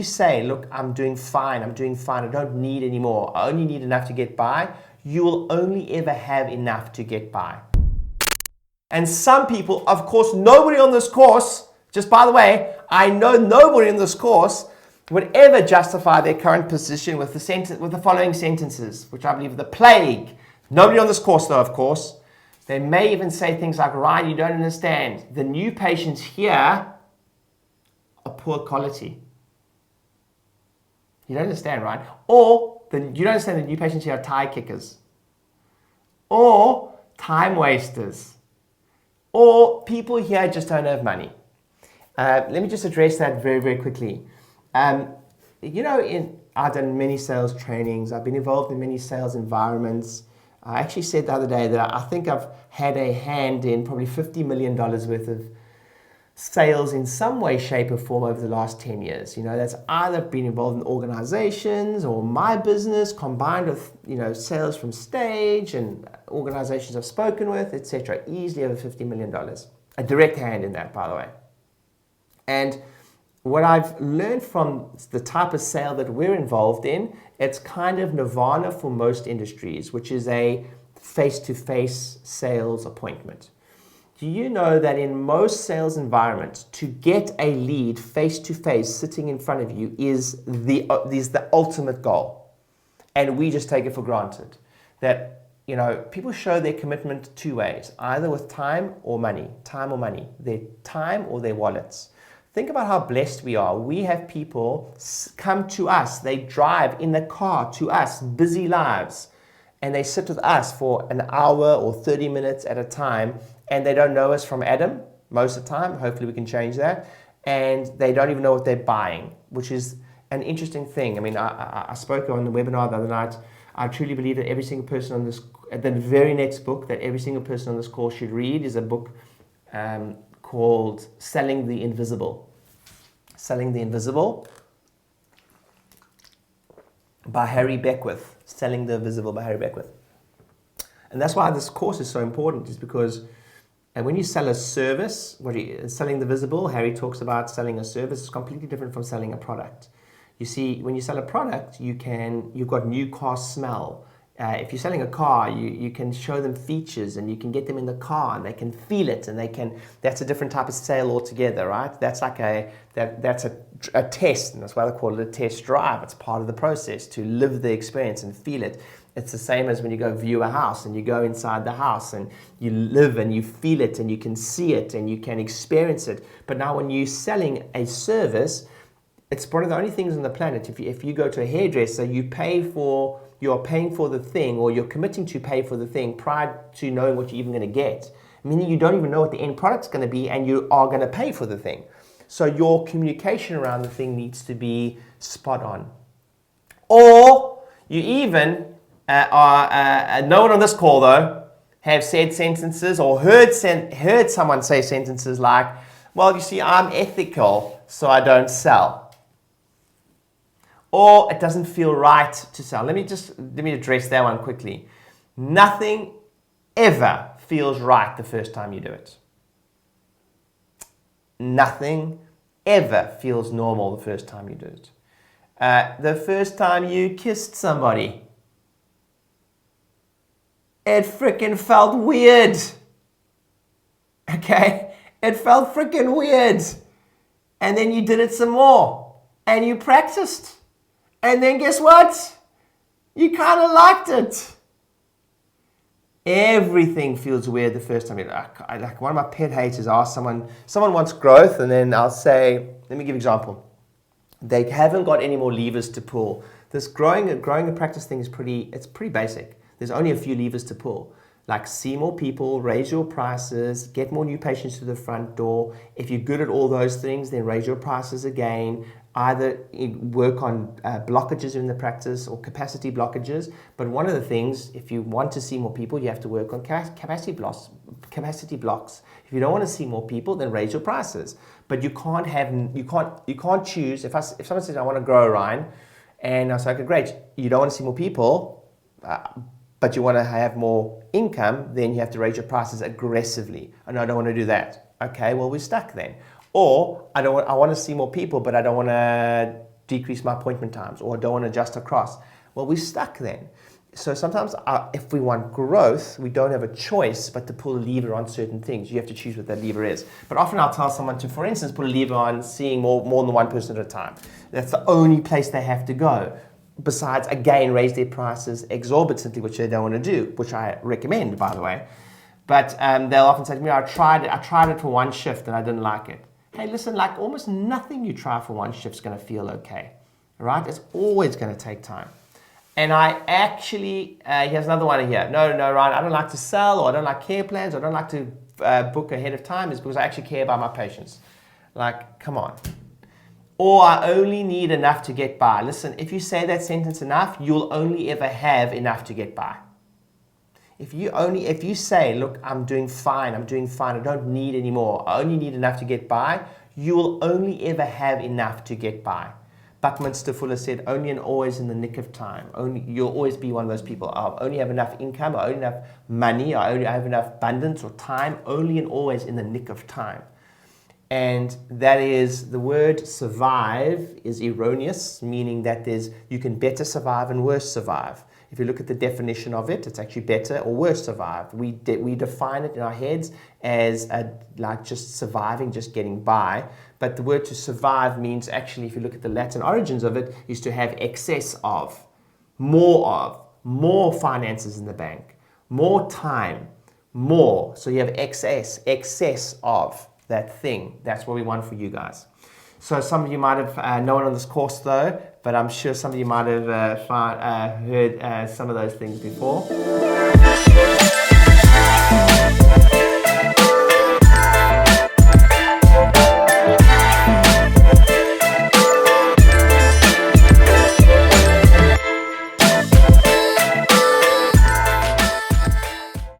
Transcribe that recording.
you say, look, I'm doing fine, I don't need any more, I only need enough to get by, you will only ever have enough to get by. And some people, of course, nobody on this course, just by the way, I know nobody in this course would ever justify their current position with the following sentences, which I believe are the plague. Nobody on this course, though, of course. They may even say things like, Ryan, you don't understand. The new patients here are poor quality. You don't understand, right? Or you don't understand the new patients here are tire kickers. Or time wasters. Or people here just don't have money. Let me just address that very, very quickly. I've done many sales trainings. I've been involved in many sales environments. I actually said the other day that I think I've had a hand in probably $50 million worth of sales in some way, shape, or form over the last 10 years. That's either been involved in organizations or my business combined with, sales from stage and organizations I've spoken with, etc. Easily over $50 million. A direct hand in that, by the way. And what I've learned from the type of sale that we're involved in, it's kind of nirvana for most industries, which is a face-to-face sales appointment. Do you know that in most sales environments, to get a lead face-to-face sitting in front of you is the ultimate goal? And we just take it for granted. That, people show their commitment two ways, either with time or money, their time or their wallets. Think about how blessed we are. We have people come to us. They drive in the car to us, busy lives, and they sit with us for an hour or 30 minutes at a time, and they don't know us from Adam most of the time. Hopefully we can change that. And they don't even know what they're buying, which is an interesting thing. I mean, I spoke on the webinar the other night. I truly believe that every single person on this, the very next book that every single person on this course should read is a book called Selling the Invisible. Selling the Invisible by Harry Beckwith. Selling the Invisible by Harry Beckwith. And that's why this course is so important, is because when you sell a service, selling the visible, Harry talks about selling a service. It's completely different from selling a product. You see, when you sell a product, you've got new car smell. If you're selling a car, you can show them features and you can get them in the car and they can feel it, and that's a different type of sale altogether, right? That's like that's a test, and that's why they call it a test drive. It's part of the process to live the experience and feel it. It's the same as when you go view a house and you go inside the house and you live and you feel it and you can see it and you can experience it. But now when you're selling a service, it's one of the only things on the planet. If you go to a hairdresser, you're paying for the thing, or you're committing to pay for the thing prior to knowing what you're even going to get. Meaning you don't even know what the end product's going to be, and you are going to pay for the thing. So your communication around the thing needs to be spot on. Or you even no one on this call though have said sentences or heard someone say sentences like, "Well, you see, I'm ethical, so I don't sell." Or it doesn't feel right to sell. Let me address that one quickly. Nothing ever feels right the first time you do it. Nothing ever feels normal the first time you do it. The first time you kissed somebody, it freaking felt weird. Okay? It felt freaking weird. And then you did it some more. And you practiced. And then guess what? You kind of liked it. Everything feels weird the first time. Like one of my pet haters asked someone wants growth, and then I'll say, let me give an example. They haven't got any more levers to pull. This growing a practice thing is pretty basic. There's only a few levers to pull. Like see more people, raise your prices, get more new patients to the front door. If you're good at all those things, then raise your prices again. Either work on blockages in the practice or capacity blockages. But one of the things, if you want to see more people, you have to work on capacity blocks. If you don't want to see more people, then raise your prices. But you can't choose. If someone says, "I want to grow, Ryan," and I say, "Okay, great. You don't want to see more people, but you want to have more income, then you have to raise your prices aggressively." And I don't want to do that. Okay, well, we're stuck then. Or I want to see more people, but I don't want to decrease my appointment times, or I don't want to adjust across. Well, we're stuck then. So sometimes if we want growth, we don't have a choice but to pull a lever on certain things. You have to choose what that lever is. But often I'll tell someone to, for instance, put a lever on seeing more than one person at a time. That's the only place they have to go. Besides, again, raise their prices exorbitantly, which they don't want to do, which I recommend, by the way. But they'll often say to me, I tried it for one shift and I didn't like it. Hey, listen, like almost nothing you try for one shift is going to feel okay, right? It's always going to take time. And I actually, here's another one here. No, Ryan, I don't like to sell, or I don't like care plans, or I don't like to book ahead of time. It's because I actually care about my patients. Like, come on. Or I only need enough to get by. Listen, if you say that sentence enough, you'll only ever have enough to get by. If you say, look, I'm doing fine, I don't need any more, I only need enough to get by, you will only ever have enough to get by. Buckminster Fuller said, only and always in the nick of time. You'll always be one of those people. I only have enough income, I only have money, I only have enough abundance or time, only and always in the nick of time. And that is, the word survive is erroneous, meaning that you can better survive and worse survive. If you look at the definition of it, it's actually better or worse survive. We define it in our heads as like just surviving, just getting by. But the word to survive means actually, if you look at the Latin origins of it, is to have excess of, more finances in the bank, more time, more. So you have excess of that thing. That's what we want for you guys. So some of you might have known on this course though, but I'm sure some of you might have heard some of those things before.